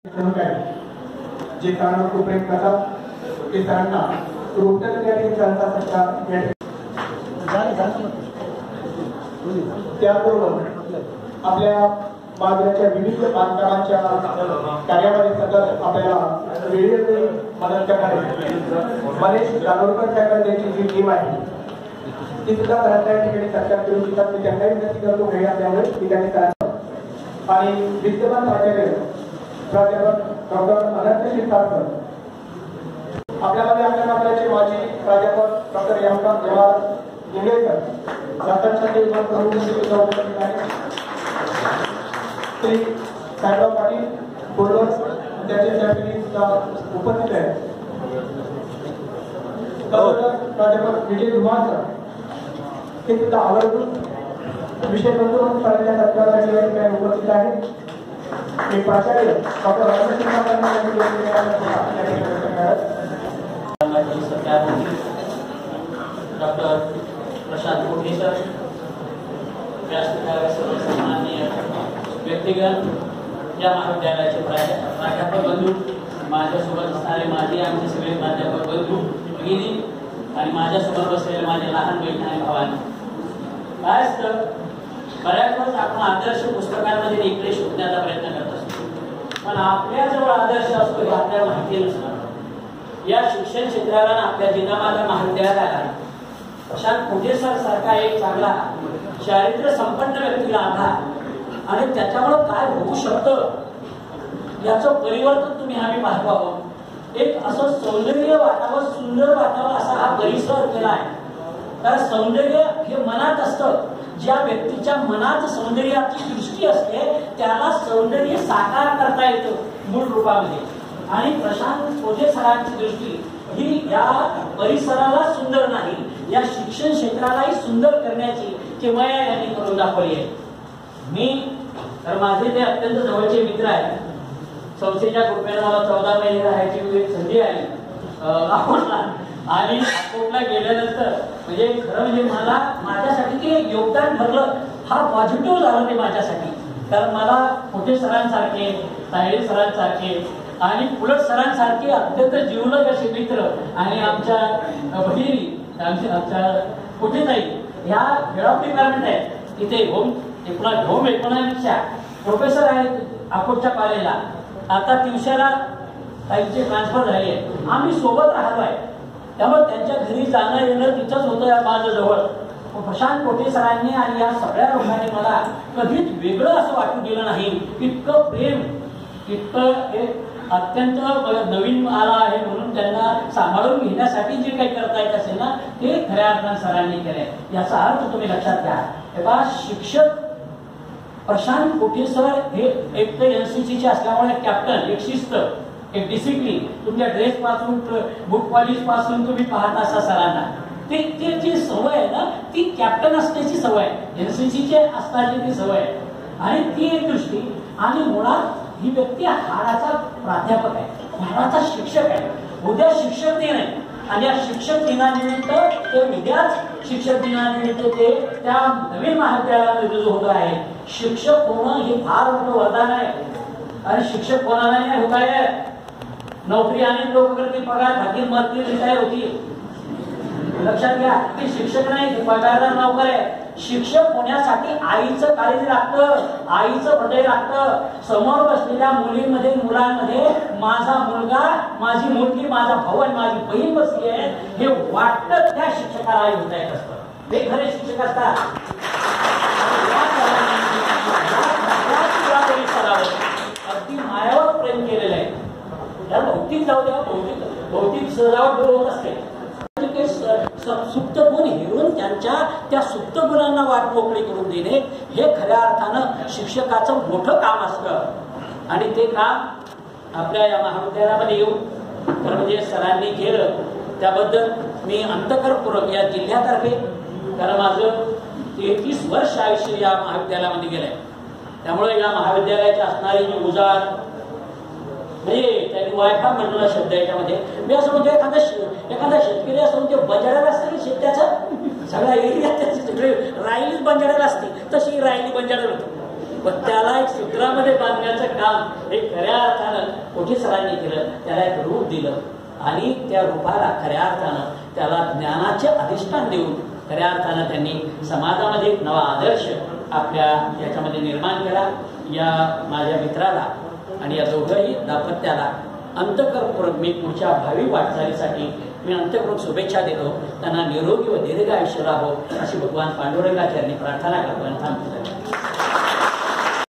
जे सरांना खूप प्रेम करतात ते सरांना रोपट्यासाठी चालता सत्कार त्याबरोबर आपल्या महाविद्यालयाच्या विविध बांधकामांच्या कार्यामध्ये सतत आपल्याला वेळोवेळी मदत करणारे मनीष दानोरकर साहेबांची जी टीम आहे ती सुद्धा सरांच्या ठिकाणी सत्कार करू शकतात. मी त्यांनाही विनंती करतो वेळ असल्यामुळे की त्यांनी सरांना आणि विद्यमान प्राचार्य प्राध्यापक डॉक्टर अनंत शिरसागर आपल्यामध्ये आपल्या महाविद्यालयाचे माजी प्राध्यापक डॉक्टर जवाहर इंगळेकर दत्तात्रय प्रमुख श्री साहेबराव पाटील बोलवर त्याचे सहकारी सुद्धा उपस्थित आहेत. प्राध्यापक विजय धुमाळ हे सुद्धा आवर्जून विषय म्हणून सरांच्या सत्कारासाठी या ठिकाणी उपस्थित आहेत. एक प्राचार्य डॉक्टर डॉक्टर प्रशांत कोठे सर, व्यासपीठावर सर्वसामान्य व्यक्तिगत या महाविद्यालयाचे प्राध्यापक बंधू, माझ्यासोबत असणारे माझे आमचे सगळे प्राध्यापक बंधू भगिनी आणि माझ्यासोबत बसलेले माझे लहान बहीण आणि भावांनी, काय असतं बऱ्याच वेळेस आपण आदर्श पुस्तकांमध्ये इकडे शोधण्याचा प्रयत्न करत असतो, पण आपल्याजवळ आदर्श असतो हे आपल्याला माहिती नसतं. या शिक्षण क्षेत्राला आपल्या जिजामाता महाविद्यालयाला प्रशांत कोठे सर सारखा एक चांगला चारित्र्य संपन्न व्यक्तीला आधार आणि त्याच्यामुळे काय होऊ शकतं याचं परिवर्तन तुम्ही आम्ही पाहतो आहोत. एक असं सौंदर्य वाटावं, सुंदर वाटावं असा हा परिसर केला आहे. कारण सौंदर्य हे मनात असतं. ज्या व्यक्तीच्या मनात सौंदर्याची दृष्टी असते त्याला सौंदर्य साकार करता येतं मूळ रूपामध्ये. आणि प्रशांत कोठे सरांची दृष्टी ही या परिसराला सुंदर नाही, या शिक्षण क्षेत्रालाही सुंदर करण्याची किमया यांनी करून दाखवली आहे. मी तर माझे ते अत्यंत जवळचे मित्र आहेत. संस्थेच्या कृपेने मला 14 महिने राहायची संधी आली अकोटला, आणि अकोटला गेल्यानंतर म्हणजे खरं म्हणजे मला माझ्यासाठी ते योगदान ठरलं. हा पॉझिटिव्ह झालं ते माझ्यासाठी. कारण मला कोठे सरांसारखे, तायडे सरांसारखे आणि पुलट सरांसारखे अत्यंत जीवलग असे मित्र आणि आमच्या भगिनी आमच्या कुठे जाईल ह्या हेड ऑफ डिपार्टमेंट आहे इथे होम इकॉनॉमिक्सच्या प्रोफेसर आहेत अकोटच्या कॉलेजला. आता दिवसाला त्यांची ट्रान्सफर झाली आहे. आम्ही सोबत राहतो आहे, त्यामुळे त्यांच्या घरी जाणं येणं तिथंच होतं या माझ्याजवळ. प्रशांत कोठे सरांनी आणि या सगळ्या लोकांनी मला कधीच वेगळं असं वाटू दिलं नाही. इतकं प्रेम, इतकं हे अत्यंत नवीन आला आहे म्हणून त्यांना सांभाळून घेण्यासाठी जे काही करता येत असेल ना ते खऱ्या अर्थाने सरांनी केलंय. याचा अर्थ तुम्ही लक्षात घ्या. तेव्हा शिक्षक प्रशांत कोठे सर हे एक तर एनसीसीचे असल्यामुळे कॅप्टन, एक शिस्त, एक डिसिप्लिन, तुमच्या ड्रेस पासून बुक पॉलिश पासून तुम्ही पाहत असा सरांना ते जी सवय आहे ना ती कॅप्टन असण्याची सवय आहे, एनसीसीचे असताना ती सवय आहे. आणि ती एक दृष्टी आणि मुळात ही व्यक्ती हाडाचा प्राध्यापक आहे, हाडाचा शिक्षक आहे. उद्या शिक्षक दिन आहे आणि या शिक्षक दिनानिमित्त ते उद्याच शिक्षक दिनानिमित्त ते त्या नवीन महाविद्यालयात रुजू होत आहे. शिक्षक होणं हे फार मोठं वरदान आहे. आणि शिक्षक कोणाला नाही होत आहे. नोकरी अनेक लोक करतील, पगार खातील, मरतील, रिटायर होतील. लक्षात घ्या की शिक्षक नाही, पगारदार नोकर आहे. शिक्षक होण्यासाठी आईचं काळजी लागतं, आईचं हृदय लागतं. समोर बसलेल्या मुलींमध्ये मुलांमध्ये माझा मुलगा, माझी मुलगी, माझा भाऊ आणि माझी बहीण बसली आहे हे वाटतं त्या शिक्षकाला आई होता येत असतं. ते खरे शिक्षक असतात. अगदी मायावर प्रेम केलेलं आहे. त्या भौतिक जाऊ द्या, भौतिक सजावट होत असते. सुप्त गुण हेरून त्यांच्या त्या सुप्त गुणांना वाट मोकळी करून देणे हे खऱ्या अर्थानं शिक्षकाचं मोठं काम असतं. आणि ते काम आपल्या या महाविद्यालयामध्ये येऊन म्हणजे सरांनी केलं त्याबद्दल मी अंतःकरणपूर्वक या जिल्ह्यातर्फे, कारण माझं 33 वर्ष आयुष्य या महाविद्यालयामध्ये गेलंय, त्यामुळे या महाविद्यालयाची असणारी जी उजाड म्हणजे त्यांनी वायफा म्हणलेला शब्द याच्यामध्ये मी असं म्हणजे एखादा शेतकरी असं म्हणजे बंजाऱ्याला असतं की शेताचं सगळा एरिया त्याची सगळे राहिलीच बंजाऱ्याला असते तशी राहिली बंजाऱ्याला व त्याला एक सूत्रामध्ये बांधण्याचं काम हे खऱ्या अर्थानं कोठी सरांनी केलं. त्याला एक रूप दिलं आणि त्या रूपाला खऱ्या अर्थानं त्याला ज्ञानाचे अधिष्ठान देऊन खऱ्या अर्थानं त्यांनी समाजामध्ये एक नवा आदर्श आपल्या याच्यामध्ये निर्माण केला. या माझ्या मित्राला आणि या दोघंही दाम्पत्याला अंतःकरणपूर्वक मी पुढच्या भावी वाटचालीसाठी मी अंतःकरण शुभेच्छा देतो. त्यांना निरोगी व दीर्घ आयुष्य लाभो अशी भगवान पांडुरंगाचरणी प्रार्थना करतो.